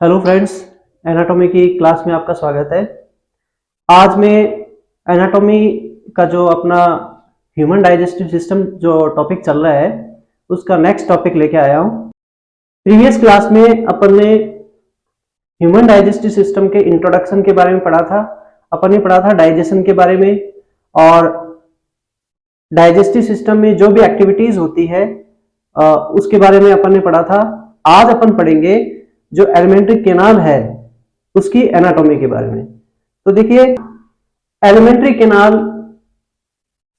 Hello friends, anatomy की class में आपका स्वागत है। आज मैं एनाटॉमी का जो अपना ह्यूमन डाइजेस्टिव सिस्टम जो टॉपिक चल रहा है उसका नेक्स्ट टॉपिक लेके आया हूँ। प्रीवियस क्लास में अपन ने ह्यूमन डाइजेस्टिव सिस्टम के इंट्रोडक्शन के बारे में पढ़ा था। अपन ने पढ़ा था डाइजेशन के बारे में और डाइजेस्टिव सिस्टम में जो भी एक्टिविटीज होती है उसके बारे में अपन ने पढ़ा था। आज अपन पढ़ेंगे जो एलिमेंट्री कैनाल है उसकी एनाटॉमी के बारे में। तो देखिए, एलिमेंट्री कैनाल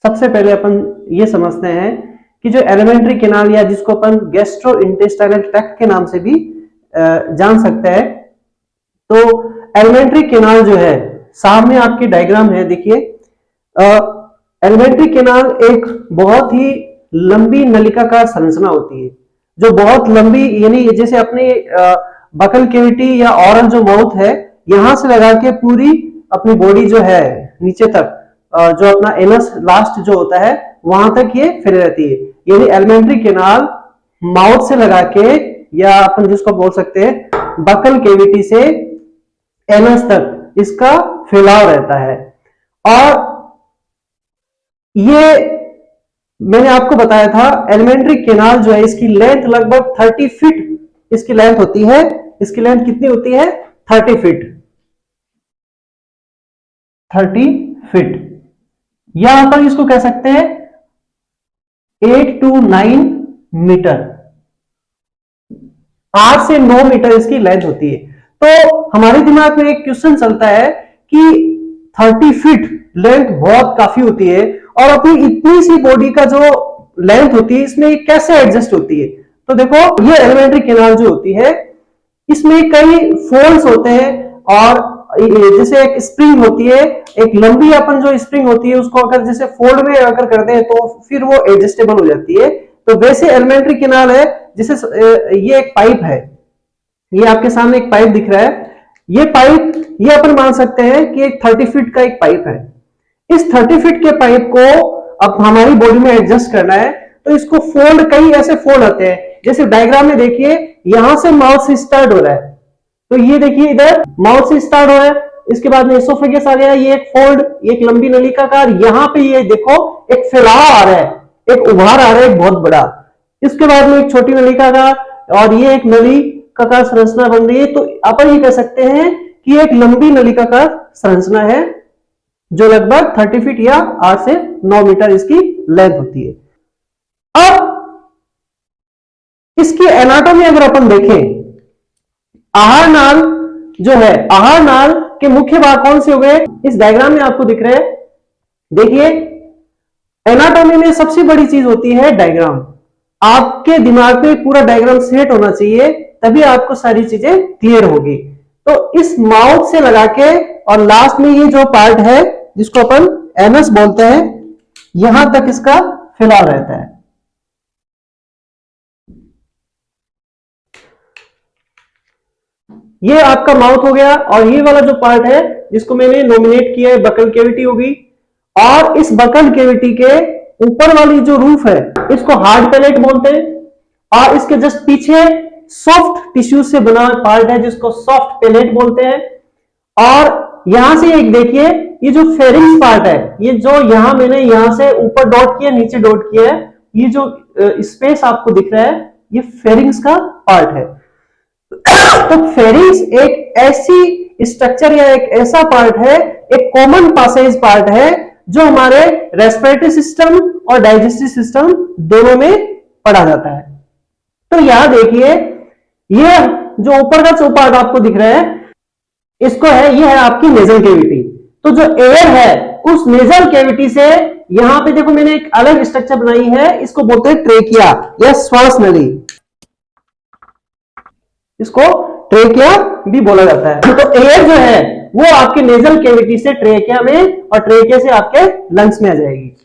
सबसे पहले अपन ये समझते हैं कि जो एलिमेंट्री कैनाल या जिसको अपन गैस्ट्रो इंटेस्टाइनल ट्रैक्ट के नाम से भी जान सकते हैं। तो एलिमेंट्री कैनाल जो है, सामने आपकी डायग्राम है, देखिए एलिमेंट्री कैनाल एक बहुत ही लंबी नलिकाकार संरचना होती है जो बहुत लंबी, यानी जैसे अपने बकल कैविटी या ओरल जो माउथ है यहां से लगा के पूरी अपनी बॉडी जो है नीचे तक, जो अपना एनस लास्ट जो होता है वहां तक ये फैली रहती है। यानी एलिमेंट्री कैनाल माउथ से लगा के, या अपन जिसको बोल सकते हैं बकल कैविटी से एनस तक इसका फैलाव रहता है। और ये मैंने आपको बताया था एलिमेंट्री कैनाल जो है इसकी लेंथ लगभग 30 फीट इसकी लेंथ होती है। इसकी लेंथ कितनी होती है? 30 फीट। 30 फीट, या अपन इसको कह सकते हैं 8 to 9 मीटर, 8 से 9 मीटर इसकी लेंथ होती है। तो हमारे दिमाग में एक क्वेश्चन चलता है कि 30 फीट लेंथ बहुत काफी होती है और अपनी इतनी सी बॉडी का जो लेंथ होती है इसमें कैसे एडजस्ट होती है। तो देखो, ये एलिमेंट्री कैनाल जो होती है इसमें कई फोल्ड्स होते हैं और जैसे एक स्प्रिंग होती है, एक लंबी अपन जो स्प्रिंग होती है उसको अगर जैसे फोल्ड में अगर करते हैं तो फिर वो एडजस्टेबल हो जाती है। तो वैसे एलिमेंट्री कैनाल है, जैसे ये एक पाइप है, ये आपके सामने एक पाइप दिख रहा है। ये पाइप, ये अपन मान सकते हैं कि एक 30 फीट का एक पाइप है। इस 30 फीट के पाइप को अब हमारी बॉडी में एडजस्ट करना है तो इसको फोल्ड, कई ऐसे फोल्ड आते हैं। जैसे डायग्राम में देखिए, यहां से माउथ से स्टार्ट हो रहा है, तो ये देखिए इधर माउथ से स्टार्ट हो रहा है, इसके बाद में एसोफेगस आ गया, ये एक फोल्ड, एक लंबी नलिकाकार, यहां पे ये देखो एक फैलाव आ रहा है, एक उभार आ रहा है एक बहुत बड़ा। इसके बाद में एक छोटी नलिकाकार और ये एक नलिकाकार संरचना बन रही है। तो अपन ये कह सकते हैं कि एक लंबी नलिकाकार संरचना है जो लगभग 30 फीट या 8 से 9 मीटर इसकी लेंथ होती है। अब इसकी एनाटॉमी अगर अपन देखें, आहार नाल जो है, आहार नाल के मुख्य भाग कौन से हो गए? इस डायग्राम में आपको दिख रहे हैं। देखिए, एनाटॉमी में सबसे बड़ी चीज होती है डायग्राम। आपके दिमाग में पूरा डायग्राम सेट होना चाहिए, तभी आपको सारी चीजें क्लियर होगी। तो इस माउथ से लगा के और लास्ट में ये जो पार्ट है जिसको अपन एनस बोलते हैं, यहां तक इसका फैलाव रहता है। ये आपका माउथ हो गया और ये वाला जो पार्ट है जिसको मैंने नॉमिनेट किया है बकल कैविटी होगी। और इस बकल कैविटी के ऊपर वाली जो रूफ है इसको हार्ड पैलेट बोलते हैं, और इसके जस्ट पीछे सॉफ्ट टिश्यू से बना पार्ट है जिसको सॉफ्ट पैलेट बोलते हैं। और यहां से एक देखिए, ये जो फेरिंग्स पार्ट है, ये जो यहां मैंने यहां से ऊपर डॉट किया, नीचे डॉट किया है, ये जो स्पेस आपको दिख रहा है ये फेरिंग्स का पार्ट है। तो फेरिंग्स एक ऐसी स्ट्रक्चर या एक ऐसा पार्ट है, एक कॉमन पासेज पार्ट है जो हमारे रेस्पिरेटरी सिस्टम और डाइजेस्टिव सिस्टम दोनों में पढ़ा जाता है। तो यहां देखिए, ये जो ऊपर का जो पार्ट आपको दिख रहा है इसको है, ये है आपकी नेजल कैविटी। तो जो एयर है उस नेजल कैविटी से यहां पे देखो मैंने एक अलग स्ट्रक्चर बनाई है, इसको बोलते हैं ट्रेकिया या श्वास नली, इसको ट्रेकिया भी बोला जाता है। तो एयर जो है वो आपके नेजल कैविटी से ट्रेकिया में और ट्रेकिया से आपके लंग्स में आ जाएगी।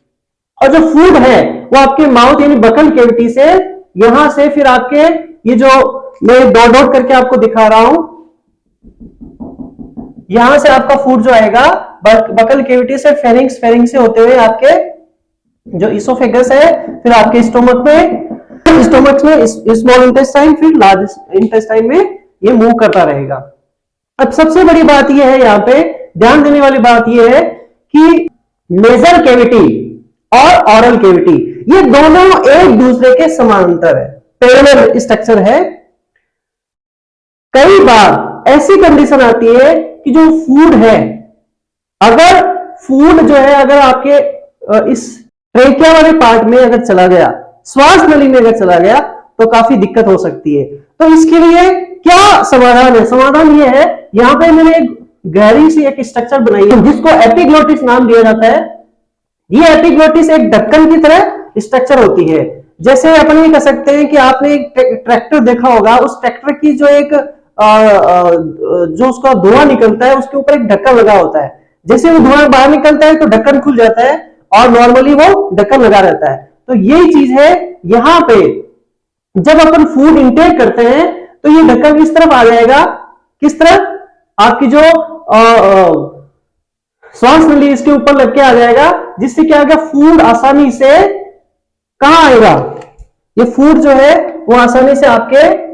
और जो फूड है वो आपके माउथ यानी बकल कैविटी से, यहां से फिर आपके ये जो मैं डॉट डॉट करके आपको दिखा रहा हूं, यहां से आपका फूड जो आएगा बकल कैविटी से फेरिंग्स, फेरिंग्स से होते हुए आपके जो इसोफेगस है, फिर आपके स्टोमक में, स्टोमक में स्मॉल इंटेस्टाइन, फिर लार्ज इंटेस्टाइन में ये मूव करता रहेगा। अब सबसे बड़ी बात यह है, यहां पे ध्यान देने वाली बात यह है कि नेजल कैविटी और ऑरल कैविटी ये दोनों एक दूसरे के समांतर है, पैरेलल स्ट्रक्चर है। कई बार ऐसी कंडीशन आती है कि जो फूड है, अगर फूड जो है अगर आपके इस ट्रेकिया वाले पार्ट में अगर चला गया, श्वास नली में अगर चला गया, तो काफी दिक्कत हो सकती है। तो इसके लिए क्या समाधान है? समाधान ये है, यहां पे मैंने एक गहरी सी एक स्ट्रक्चर बनाई है जिसको एपिग्लोटिस नाम दिया जाता है। ये एपिग्लोटिस एक ढक्कन की तरह स्ट्रक्चर होती है। जैसे अपन ये कह सकते हैं कि आपने एक ट्रैक्टर देखा होगा, उस ट्रैक्टर की जो एक जो उसका धुआं निकलता है उसके ऊपर एक ढक्कन लगा होता है। जैसे वो धुआं बाहर निकलता है तो ढक्कन खुल जाता है और नॉर्मली वो ढक्कन लगा रहता है। तो यही चीज है यहां पे, जब अपन फूड इंटेक करते हैं तो ये ढक्कन किस तरफ आ जाएगा, किस तरफ, आपकी जो श्वास नली इसके ऊपर लग के आ जाएगा, जिससे क्या होगा, फूड आसानी से कहां आएगा, ये फूड जो है वो आसानी से आपके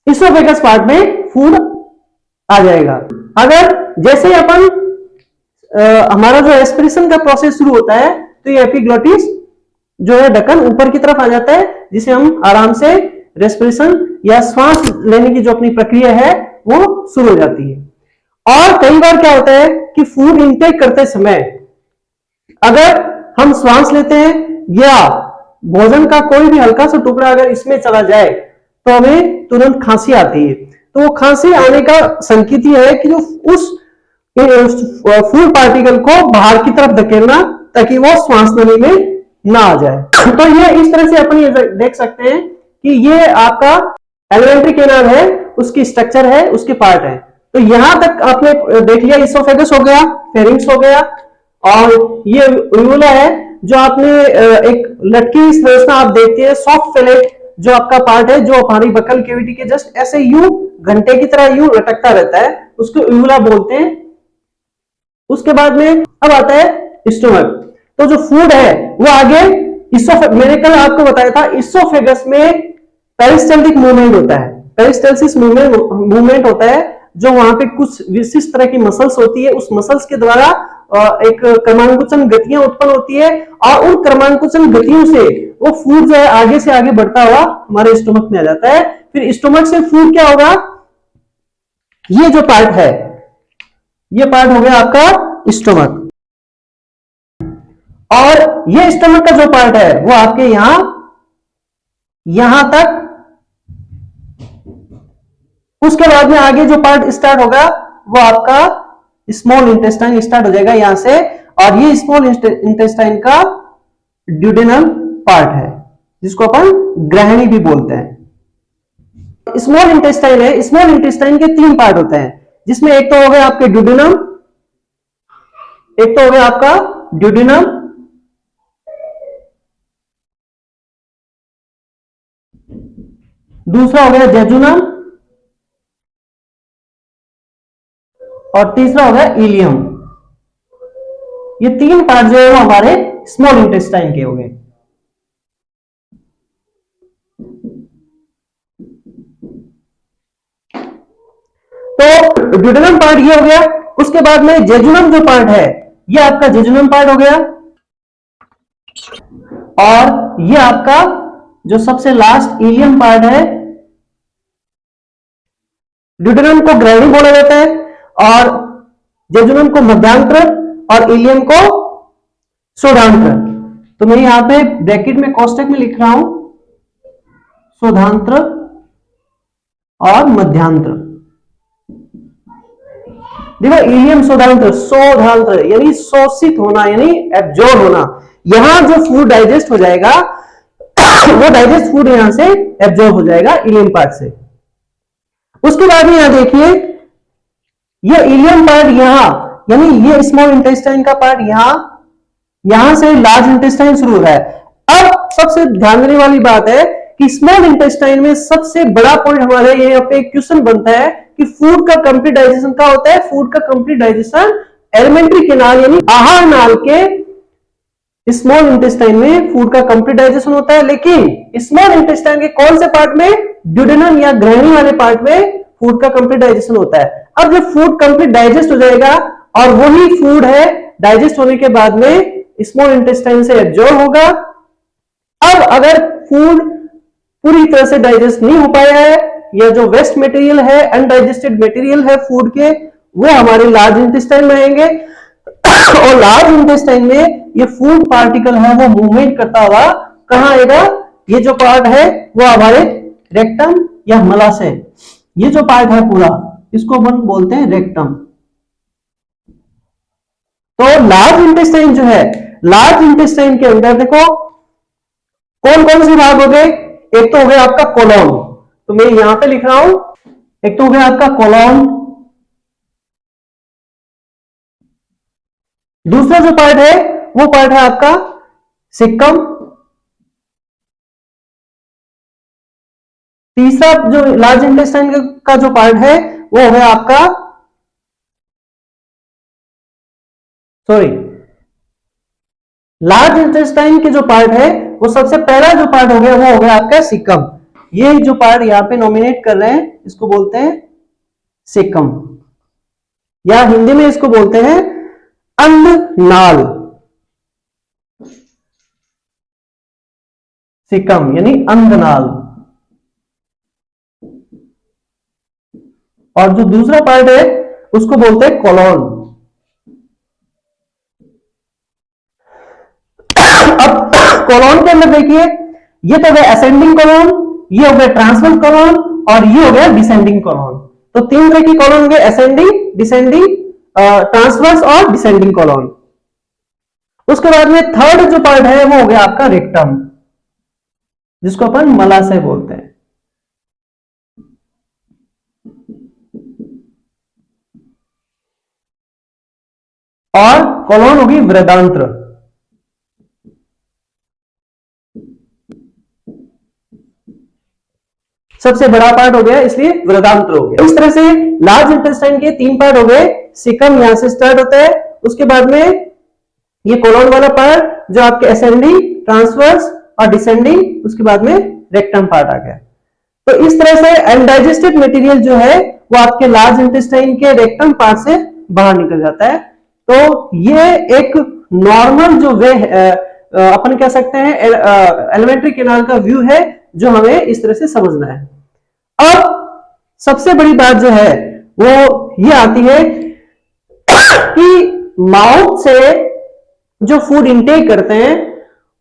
इसोफेगस पार्ट में फूड आ जाएगा। अगर जैसे अपन हमारा जो रेस्पिरेशन का प्रोसेस शुरू होता है तो ये एपिग्लोटिस जो है ढक्कन ऊपर की तरफ आ जाता है, जिसे हम आराम से रेस्पिरेशन या श्वास लेने की जो अपनी प्रक्रिया है वो शुरू हो जाती है। और कई बार क्या होता है कि फूड इंटेक करते समय अगर हम श्वास लेते हैं या भोजन का कोई भी हल्का सा टुकड़ा अगर इसमें चला जाए तो हमें तुरंत खांसी आती है। तो वो खांसी आने का संकेत यह है कि जो उस फूड पार्टिकल को बाहर की तरफ धकेलना, ताकि वो श्वास नली में ना आ जाए। तो ये इस तरह से अपन ये देख सकते हैं कि ये आपका एलिमेंट्री कैनाल है, उसकी स्ट्रक्चर है, उसके पार्ट है। तो यहां तक आपने देख लिया, इसोफेगस हो गया, फेरिंक्स हो गया, और ये यूला है जो आपने एक लटकी हुई संरचना आप देखते हैं, सॉफ्ट पैलेट जो आपका पार्ट है, जो हमारी बकल कैविटी के जस्ट ऐसे यूं घंटे की तरह यूं लटकता रहता है, उसको यूला बोलते हैं। उसके बाद में अब आता है स्टोमक। तो जो फूड है वो आगे मैंने कल आपको बताया था, इसोफेगस में पेरिस्टल्टिक मूवमेंट होता है, पेरिस्टल्सिस मूवमेंट होता है, जो वहां पे कुछ विशिष्ट तरह की मसल्स होती है, उस मसल्स के द्वारा एक क्रमानुकुचन गतियां उत्पन्न होती है, और उन क्रमानुकुचन गतियों से वो फूड जो है आगे से आगे बढ़ता हुआ हमारे स्टोमक में आ जाता है। फिर स्टोमक से फूड क्या होगा, ये जो पार्ट है, ये पार्ट हो गया आपका स्टोमक, और ये स्टोमक का जो पार्ट है वो आपके यहां तक, उसके बाद में आगे जो पार्ट स्टार्ट होगा वो आपका स्मॉल इंटेस्टाइन स्टार्ट हो जाएगा यहां से, और ये स्मॉल इंटेस्टाइन का ड्यूडेनम पार्ट है, जिसको अपन ग्रहणी भी बोलते हैं। स्मॉल इंटेस्टाइन है, स्मॉल इंटेस्टाइन के 3 पार्ट होते हैं, जिसमें एक तो हो गया आपके ड्यूडेनम, एक तो हो गया आपका ड्यूडेनम, दूसरा हो गया जेजुनम, और तीसरा हो गया इलियम। ये 3 पार्ट जो है वो हमारे स्मॉल इंटेस्टाइन के हो गए। तो ड्यूडेनम पार्ट ये हो गया। उसके बाद में जेजुनम जो पार्ट है ये आपका जेजुनम पार्ट हो गया, और ये आपका जो सबसे लास्ट इलियम पार्ट है, ड्यूडेनम को ग्रहणी बोला जाता है, और जेजुनम को मध्यांत्र, और इलियम को शोधांत्र। तो मैं यहां पे ब्रैकेट में कोष्टक में लिख रहा हूं शोधांत्र और मध्यांत्र। देखो इलियम शोधांत्र, शोधांत्र यानी शोषित होना, यानी एब्जॉर्ब होना। यहां जो फूड डाइजेस्ट हो जाएगा वो डाइजेस्ट फूड यहां से एब्जॉर्ब हो जाएगा इलियम पार्ट से। उसके बाद में यहां देखिए, ये इलियम पार्ट यहां, यानी ये स्मॉल इंटेस्टाइन का पार्ट यहां से लार्ज इंटेस्टाइन शुरू हो रहा है। अब सबसे ध्यान देने वाली बात है कि स्मॉल इंटेस्टाइन में सबसे बड़ा पॉइंट हमारे यहाँ पे क्वेश्चन बनता है कि फूड का कंप्लीट डाइजेशन क्या होता है। फूड का कंप्लीट डाइजेशन एलिमेंट्री कैनाल यानी आहार नाल के स्मॉल इंटेस्टाइन में फूड का कंप्लीट डाइजेशन होता है, लेकिन स्मॉल इंटेस्टाइन के कौन से पार्ट में, ड्यूडेनम या ग्रहणी वाले पार्ट में फूड का कंप्लीट डाइजेशन होता है। अब जब फूड कंप्लीट डाइजेस्ट हो जाएगा और वही फूड है डाइजेस्ट होने के बाद में स्मॉल इंटेस्टाइन से एब्जॉर्ब होगा। अब अगर फूड पूरी तरह से डाइजेस्ट नहीं हो पाया है या जो वेस्ट मटेरियल है, अनडाइजेस्टेड मटेरियल है फूड के, वो हमारे लार्ज इंटेस्टाइन में आएंगे और लार्ज इंटेस्टाइन में ये फूड पार्टिकल है वो मूवमेंट करता हुआ कहां आएगा, ये जो पार्ट है वो हमारे रेक्टम या मलाशय, ये जो पार्ट है पूरा इसको अपन बोलते हैं रेक्टम। तो लार्ज इंटेस्टाइन जो है, लार्ज इंटेस्टाइन के अंदर देखो कौन कौन से भाग हो गए, एक तो हो गया आपका कोलोन, तो मैं यहां पे लिख रहा हूं, एक तो हो गया आपका कोलोन, दूसरा जो पार्ट है वो पार्ट है आपका सिक्कम, तीसरा जो लार्ज इंटेस्टाइन का जो पार्ट है वो हो गया आपका, सॉरी, लार्ज इंटेस्टाइन के जो पार्ट है वो सबसे पहला जो पार्ट हो गया वो हो गया आपका सिक्कम। ये जो पार्ट यहां पे नॉमिनेट कर रहे हैं इसको बोलते हैं सिक्कम, या हिंदी में इसको बोलते हैं अंधनाल, सिक्कम यानी अंधनाल। और जो दूसरा पार्ट है उसको बोलते हैं कोलोन। अब कोलोन के अंदर देखिए, ये तो हो गया असेंडिंग कोलोन, ये हो गया ट्रांसवर्स कोलोन और ये हो गया डिसेंडिंग कोलोन। तो तीन तरह की कोलोन होंगे, असेंडिंग, डिसेंडिंग, ट्रांसवर्स और डिसेंडिंग कोलोन। उसके बाद में थर्ड जो पार्ट है वो हो गया आपका रेक्टम, जिसको अपन मलाशय बोलते हैं। और कोलोन होगी वृदांत्र। सबसे बड़ा पार्ट हो गया इसलिए वृदांत्र हो गया। इस तरह से लार्ज इंटेस्टाइन के तीन पार्ट हो गए, सिकम यहां से स्टार्ट होता है, उसके बाद में ये कोलोन वाला पार्ट जो आपके असेंडिंग, ट्रांसवर्स और डिसेंडिंग, उसके बाद में रेक्टम पार्ट आ गया। तो इस तरह से अनडाइजेस्टेड मटेरियल जो है वो आपके लार्ज इंटेस्टाइन के रेक्टम पार्ट से बाहर निकल जाता है। तो ये एक नॉर्मल जो वे अपन कह सकते हैं एलिमेंट्री कैनाल का व्यू है जो हमें इस तरह से समझना है। अब सबसे बड़ी बात जो है वो ये आती है कि माउथ से जो फूड इनटेक करते हैं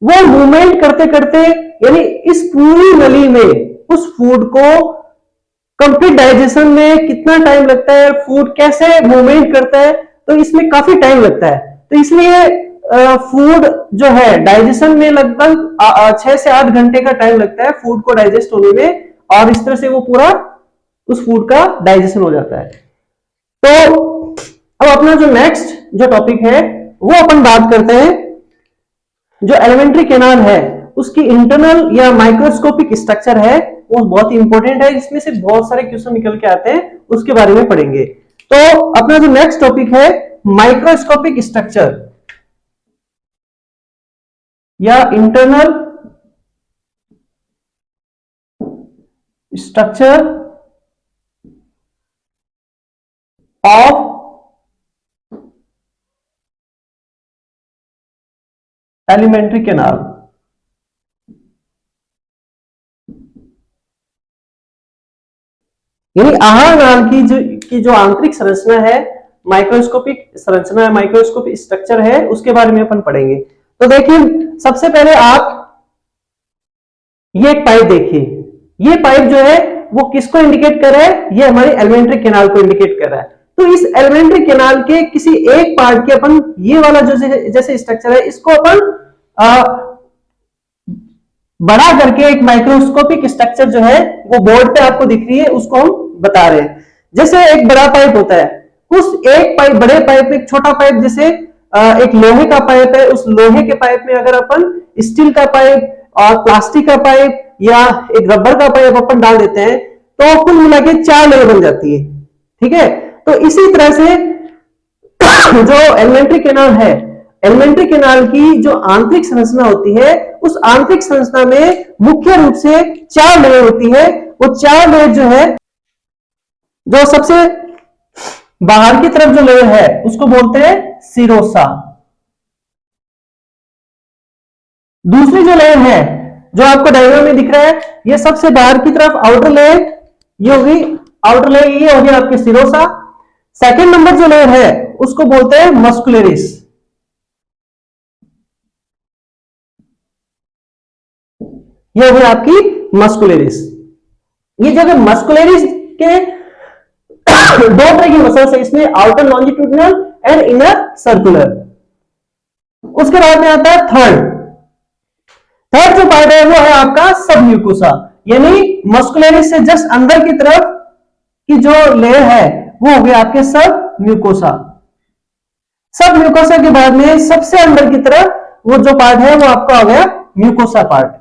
वो मूवमेंट करते करते, यानी इस पूरी नली में उस फूड को कंप्लीट डाइजेशन में कितना टाइम लगता है, फूड कैसे मूवमेंट करता है, तो इसमें काफी टाइम लगता है। तो इसलिए फूड जो है डाइजेशन में लगभग 6 से 8 घंटे का टाइम लगता है फूड को डाइजेस्ट होने में, और इस तरह से वो पूरा उस फूड का डाइजेशन हो जाता है। तो अब अपना जो नेक्स्ट जो टॉपिक है वो अपन बात करते हैं, जो एलिमेंट्री कैनाल है उसकी इंटरनल या माइक्रोस्कोपिक स्ट्रक्चर है, वो बहुत ही इंपॉर्टेंट है, इसमें से बहुत सारे क्वेश्चन निकल के आते हैं, उसके बारे में पढ़ेंगे। तो अपना जो नेक्स्ट टॉपिक है माइक्रोस्कोपिक स्ट्रक्चर या internal structure of alimentary canal. यानी आहार नाल की जो आंतरिक संरचना है, माइक्रोस्कोपिक संरचना है, माइक्रोस्कोपिक स्ट्रक्चर है, उसके बारे में अपन पढ़ेंगे। तो देखिए सबसे पहले आप ये एक पाइप देखिए, ये पाइप जो है वो किसको इंडिकेट कर रहा है, ये हमारे एलिमेंट्री कैनाल को इंडिकेट कर रहा है। तो इस एलिमेंट्री कैनाल के किसी एक पार्ट के अपन ये वाला जो जैसे स्ट्रक्चर है इसको अपन बड़ा करके एक माइक्रोस्कोपिक स्ट्रक्चर जो है वो बोर्ड पे आपको दिख रही है उसको हम बता रहे हैं। जैसे एक बड़ा पाइप होता है, उस एक पाइप, बड़े पाइप में एक छोटा पाइप, जैसे एक लोहे का पाइप है, उस लोहे के पाइप में अगर अपन स्टील का पाइप और प्लास्टिक का पाइप या एक रबर का पाइप अपन डाल देते हैं तो कुल मिला के 4 लेयर बन जाती है। ठीक है, तो इसी तरह से जो एलिमेंट्री कैनाल है, एलिमेंट्री कैनाल की जो आंतरिक संरचना होती है, उस आंतरिक संरचना में मुख्य रूप से 4 लेयर होती है। वो 4 लेयर जो है, जो सबसे बाहर की तरफ जो लेयर है उसको बोलते हैं सिरोसा। दूसरी जो लेयर है जो आपको डायग्राम में दिख रहा है, ये सबसे बाहर की तरफ आउटर लेयर, ये होगी आउटर लेयर, ये होगी आपकी सिरोसा। सेकंड नंबर जो लेयर है उसको बोलते हैं मस्कुलरिस। ये होगी आपकी मस्कुलरिस। ये जो है मस्कुलरिस के दो तरह की मसल्स है इसमें, outer longitudinal and inner circular. उसके बाद में आता है थर्ड जो पार्ट है वो है आपका सब म्यूकोसा, यानी मस्कुलरिस से जस्ट अंदर की तरफ की जो लेयर है वो हो गया आपके सब म्यूकोसा। सब म्यूकोसा के बाद में सबसे अंदर की तरफ वो जो पार्ट है वो आपका हो गया म्यूकोसा पार्ट।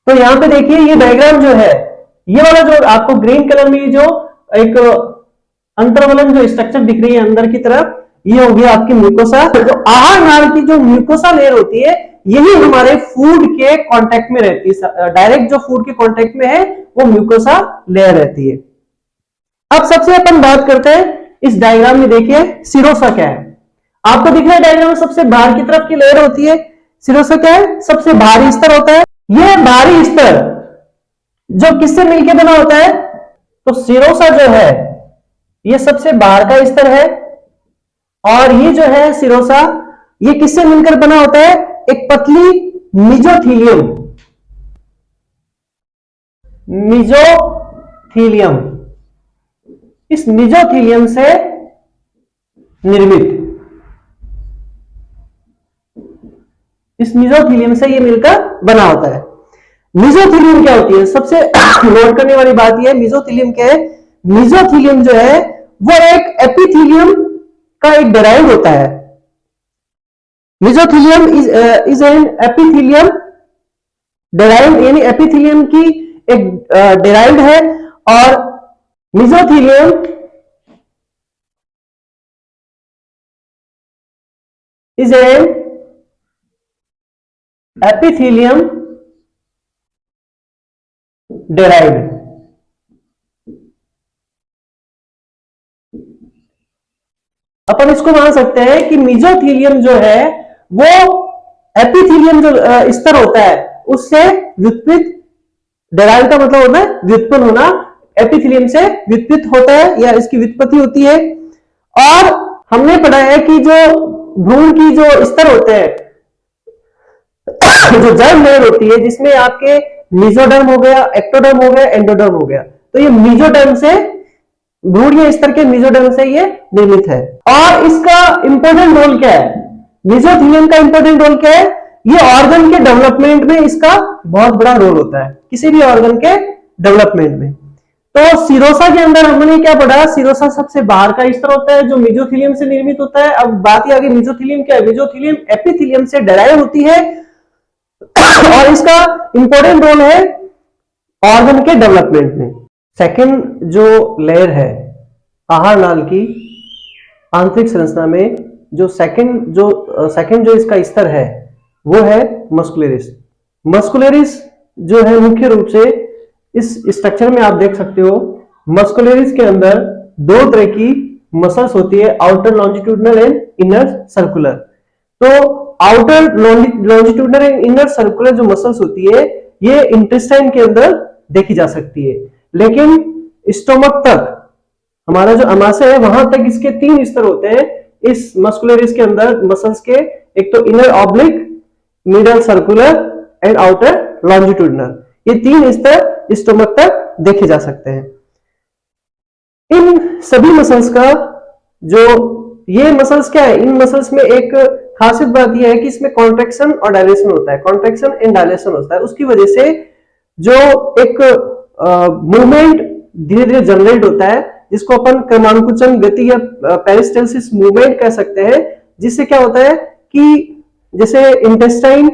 तो यहां पे देखिए ये डायग्राम जो है, ये वाला जो आपको ग्रीन कलर में जो एक अंतर्वलन जो स्ट्रक्चर दिख रही है अंदर की तरफ, ये हो गया आपकी म्यूकोसा। जो आहार नाल की जो म्यूकोसा लेयर होती है, यही हमारे फूड के कांटेक्ट में रहती है, डायरेक्ट जो फूड के कांटेक्ट में है वो म्यूकोसा लेयर रहती है। अब सबसे अपन बात करते हैं इस डायग्राम में, देखिए सिरोसा क्या है। आपको दिख रहा है डायग्राम में सबसे बाहर की तरफ की लेयर होती है, सिरोसा क्या है, सबसे बाहरी स्तर होता है। यह बाहरी स्तर जो किससे मिलकर बना होता है, तो सिरोसा जो है ये सबसे बाहर का स्तर है, और ये जो है सिरोसा ये किससे मिलकर बना होता है, एक पतली मिजोथीलियम, इस मिजोथीलियम से निर्मित, इस मिजोथीलियम से ये मिलकर बना होता है। मिजोथीलियम क्या होती है, सबसे नोट करने वाली बात यह है, मिजोथीलियम क्या है। मिजोथीलियम जो है वो एक एपिथीलियम का एक डेराइव होता है। मिजोथीलियम इज एन एपिथीलियम डेराइव, यानी एपिथीलियम की एक डेराइव्ड है, और मिजोथीलियम इज एन एपिथीलियम डेराइव्ड। अपन इसको मान सकते हैं कि मिजोथीलियम जो है वो एपिथीलियम जो स्तर होता है उससे व्युत्पन्न, डेराइव का मतलब होता है व्युत्पन्न होना, एपिथीलियम से व्युत्पन्न होता है या इसकी व्युत्पत्ति होती है। और हमने पढ़ा है कि जो भ्रूण की जो स्तर होते हैं, जो जर्म लेयर होती है जिसमें आपके मेसोडर्म हो गया, एक्टोडर्म हो गया, एंडोडर्म हो गया, तो ये मेसोडर्म से भ्रूण या स्तर के मेसोडर्म से ये निर्मित है। और इसका इंपॉर्टेंट रोल क्या है, मेसोथीलियम का इंपॉर्टेंट रोल क्या है, ये ऑर्गन के डेवलपमेंट में इसका बहुत बड़ा रोल होता है, किसी भी ऑर्गन के डेवलपमेंट में। तो सिरोसा के अंदर हमने क्या पढ़ा, सिरोसा सबसे बाहर का स्तर होता है जो मेसोथीलियम से निर्मित होता है। अब बात आगे मेसोथीलियम क्या है, मेसोथीलियम एपिथीलियम से डेराइव होती है और इसका इंपॉर्टेंट रोल है ऑर्गन के डेवलपमेंट में। सेकंड जो लेयर है आहार नाल की आंतरिक संरचना में, जो सेकंड जो इसका स्तर है वो है मस्कुलरिस। मस्कुलरिस जो है मुख्य रूप से इस स्ट्रक्चर में आप देख सकते हो, मस्कुलरिस के अंदर दो तरह की मसल्स होती है, outer longitudinal and inner circular. तो outer longitudinal and inner circular जो मसल्स होती है ये इंटेस्टाइन के अंदर देखी जा सकती है, लेकिन स्टोमक तक, हमारा जो अमाशय है वहां तक इसके 3 स्तर होते हैं इस मस्कुलरिस के अंदर मसल्स के, एक तो inner oblique, middle circular and outer longitudinal. ये 3 स्तर स्टोमक तक देखे जा सकते हैं। इन सभी मसल्स का जो ये मसल्स क्या है, इन मसल्स में एक खासियत बात यह है कि इसमें कॉन्ट्रैक्शन और डायलेशन होता है, कॉन्ट्रैक्शन एंड डायलेशन होता है। उसकी वजह से जो एक मूवमेंट धीरे धीरे जनरेट होता है जिसको अपन क्रमानुकुचन गति या पेरिस्टालसिस मूवमेंट कह सकते हैं, जिससे क्या होता है कि जैसे इंटेस्टाइन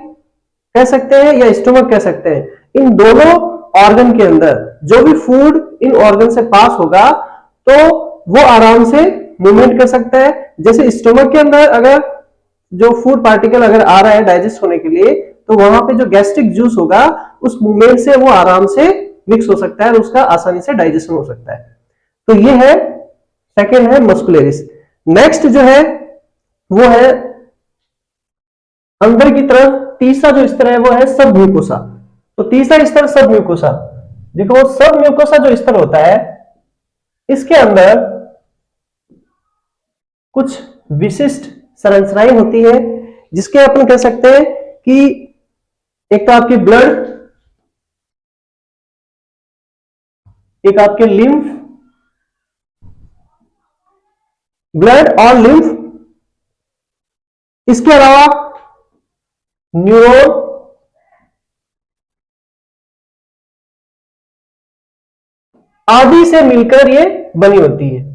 कह सकते हैं या स्टोमक कह सकते हैं, इन दोनों ऑर्गन के अंदर जो भी फूड इन ऑर्गन से पास होगा तो वो आराम से मूवमेंट कर सकता है। जैसे स्टोमक के अंदर अगर जो फूड पार्टिकल अगर आ रहा है डाइजेस्ट होने के लिए, तो वहां पे जो गैस्ट्रिक जूस होगा उस मूवमेंट से वो आराम से मिक्स हो सकता है और उसका आसानी से डाइजेशन हो सकता है। तो ये है, सेकेंड है मस्कुलरिस। नेक्स्ट जो है वो है अंदर की तरफ, तीसरा जो स्तर है वो है सब म्यूकोसा। तो तीसरा स्तर सब म्यूकोसा। देखो सब म्यूकोसा जो स्तर होता है इसके अंदर कुछ विशिष्ट संरचनाएं होती है, जिसके अपन कह सकते हैं कि एक तो आपकी ब्लड, एक आपके लिम्फ, ब्लड और लिम्फ, इसके अलावा न्यूरॉन, आदि से मिलकर ये बनी होती है।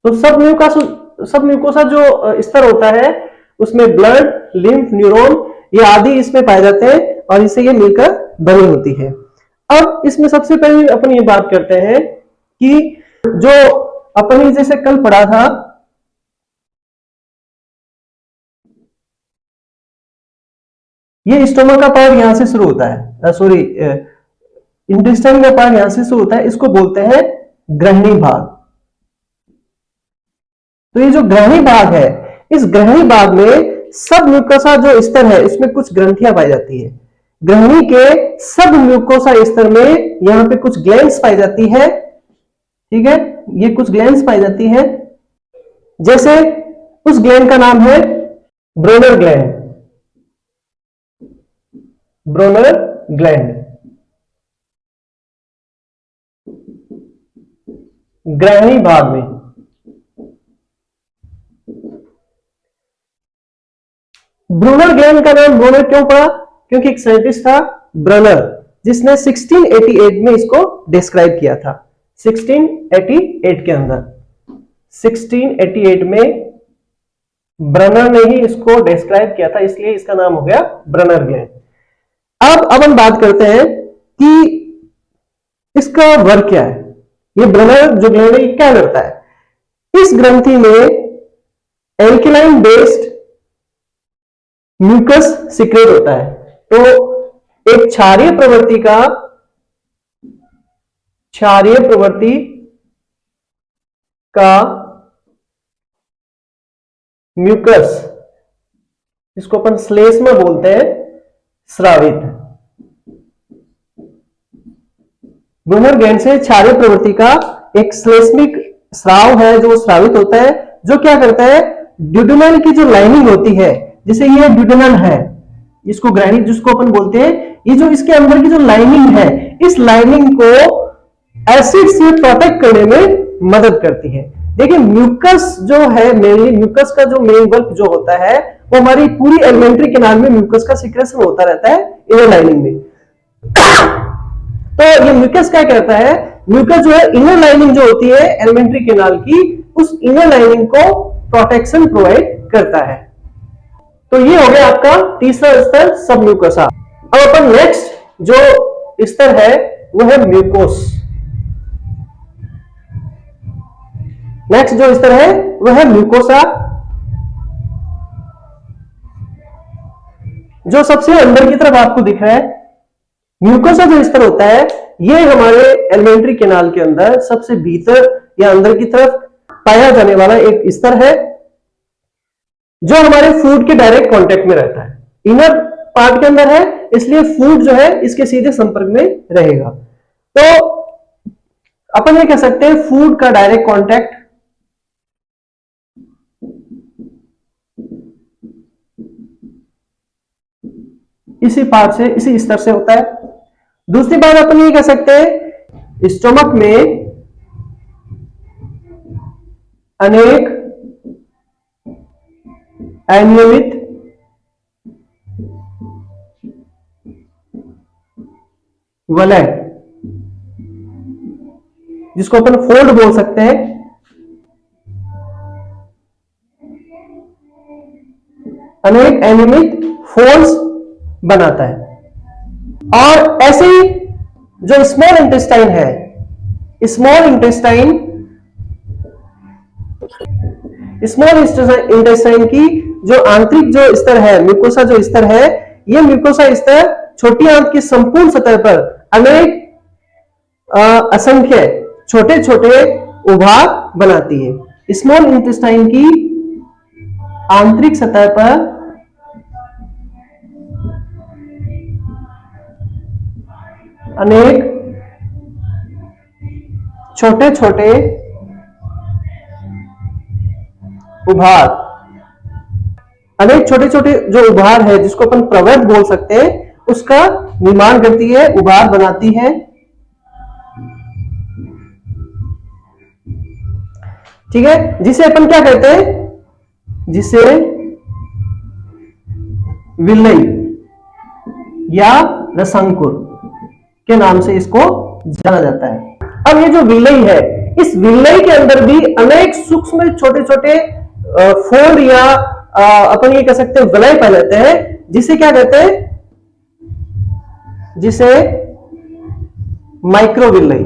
तो सब म्यूकोसा जो स्तर होता है उसमें ब्लड, लिम्फ, न्यूरॉन ये आदि इसमें पाए जाते हैं और इससे ये मिलकर बनी होती है। अब इसमें सबसे पहले अपन ये बात करते हैं कि जो अपन जैसे कल पढ़ा था, ये स्टोमक का पार्ट यहां से शुरू होता है, सॉरी इंटेस्टाइन का पार्ट यहां से शुरू होता है, इसको बोलते हैं ग्रहणी भाग। तो ये जो ग्रहणी भाग है, इस ग्रहणी भाग में सब म्यूकोसा जो स्तर है इसमें कुछ ग्रंथियां पाई जाती है। ग्रहणी के सब म्यूकोसा स्तर में यहां पे कुछ ग्लैंड्स पाई जाती है, ठीक है, ये कुछ ग्लैंड्स पाई जाती है। जैसे उस ग्लैंड का नाम है ब्रोनर ग्लैंड, ब्रोनर ग्लैंड ग्रहणी भाग में। ब्रूनर ग्लैंड का नाम ब्रूनर क्यों पड़ा? क्योंकि एक साइंटिस्ट था ब्रनर, जिसने 1688 में इसको डिस्क्राइब किया था। 1688 के अंदर, 1688 में ब्रनर ने ही इसको डिस्क्राइब किया था, इसलिए इसका नाम हो गया ब्रनर ग्लैंड। अब हम बात करते हैं कि इसका वर्क क्या है। ये ब्रनर जो ग्लैंड है क्या करता है? इस ग्रंथि में एल्केलाइन बेस्ड म्यूकस सिक्रेट होता है। तो एक क्षारीय प्रवृत्ति का म्यूकस, जिसको अपन श्लेष्मा बोलते हैं, स्रावित। ब्रूनर ग्लैंड से क्षारीय प्रवृत्ति का एक श्लेष्मिक स्राव है जो स्रावित होता है, जो क्या करता है, ड्यूडेनल की जो लाइनिंग होती है, जैसे ये ड्यूडेनल है, इसको ग्रहणी जिसको अपन बोलते हैं, ये जो इसके अंदर की जो लाइनिंग है, इस लाइनिंग को एसिड से प्रोटेक्ट करने में मदद करती है। देखिए म्यूकस जो है, मेनली म्यूकस का जो मेन वर्क जो होता है वो हमारी पूरी एलिमेंट्री कैनाल में म्यूकस का सिक्रेशन होता रहता है इनर लाइनिंग में। तो ये म्यूकस क्या करता है, म्यूकस जो है इनर लाइनिंग जो होती है एलिमेंट्री कैनाल की, उस इनर लाइनिंग को प्रोटेक्शन प्रोवाइड करता है। तो ये हो गया आपका तीसरा स्तर सब म्यूकोसा। अब अपन नेक्स्ट जो स्तर है वो है म्यूकोस। नेक्स्ट जो स्तर है वो है म्यूकोसा। जो सबसे अंदर की तरफ आपको दिख रहा है, म्यूकोसा जो स्तर होता है, ये हमारे एलिमेंट्री कैनाल के अंदर सबसे भीतर या अंदर की तरफ पाया जाने वाला एक स्तर है, जो हमारे फूड के डायरेक्ट कांटेक्ट में रहता है। इनर पार्ट के अंदर है, इसलिए फूड जो है इसके सीधे संपर्क में रहेगा। तो अपन ये कह सकते हैं फूड का डायरेक्ट कांटेक्ट इसी पार्ट से, इसी स्तर से होता है। दूसरी बात अपन ये कह सकते हैं स्टोमक में अनेक अनियमित वलय, जिसको अपन फोल्ड बोल सकते हैं, अनेक अनियमित फोल्ड्स बनाता है। और ऐसे ही जो स्मॉल इंटेस्टाइन है, स्मॉल इंटेस्टाइन की जो आंतरिक जो स्तर है, म्यूकोसा जो स्तर है, ये म्यूकोसा स्तर छोटी आंत की संपूर्ण सतह पर अनेक असंख्य छोटे छोटे उभार बनाती है। स्मॉल इंटेस्टाइन की आंतरिक सतह पर अनेक छोटे छोटे उभार, अनेक छोटे छोटे जो उभार है जिसको अपन प्रवर्त बोल सकते हैं, उसका निर्माण करती है, उभार बनाती है। ठीक है, जिसे अपन क्या कहते हैं, जिसे विल्लई या रसांकुर के नाम से इसको जाना जाता है। अब ये जो विल्लई है, इस विल्लई के अंदर भी अनेक सूक्ष्म छोटे छोटे फोल्ड या अपन ये कह सकते हैं विलय पाए जाते हैं, जिसे क्या कहते हैं, जिसे माइक्रोविल्लई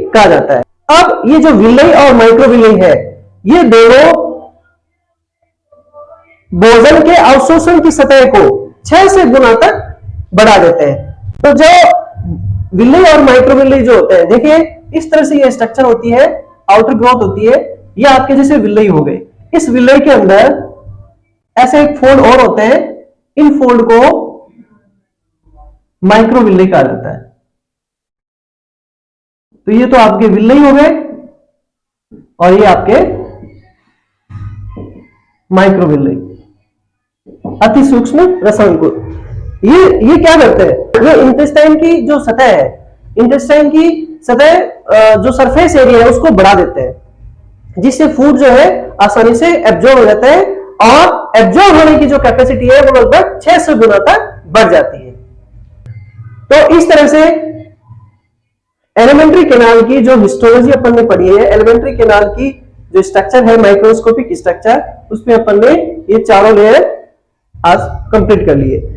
कहा जाता है। अब ये जो विल्लई और माइक्रोविल्लई है, ये दोनों भोजन के अवशोषण की सतह को 6 से गुना तक बढ़ा देते हैं। तो जो विल्लई और माइक्रोविल्लई जो होते हैं, देखिए इस तरह से ये स्ट्रक्चर होती है, आउटर ग्रोथ होती है, ये आपके जैसे विल्लई हो गए। इस विल्लई के अंदर ऐसे एक फोल्ड और होते हैं, इन फोल्ड को माइक्रोविल्लई कहा जाता है। तो ये तो आपके विल्लई हो गए और ये आपके माइक्रोविल्लई, अति सूक्ष्म रसांकुर। ये क्या करते हैं, ये इंटेस्टाइन की जो सतह है, इंटेस्टाइन की सतह जो सरफेस एरिया है उसको बढ़ा देते हैं, जिससे फूड जो है आसानी से एब्जॉर्ब हो जाता है, और एब्जॉर्ब होने की जो कैपेसिटी है वो लगभग 600 गुना तक बढ़ जाती है। तो इस तरह से एलिमेंट्री कैनाल की जो हिस्टोलॉजी अपन ने पढ़ी है, एलिमेंट्री कैनाल की जो स्ट्रक्चर है, माइक्रोस्कोपिक स्ट्रक्चर, उसमें अपन ने ये चारों लेयर आज कंप्लीट कर लिए।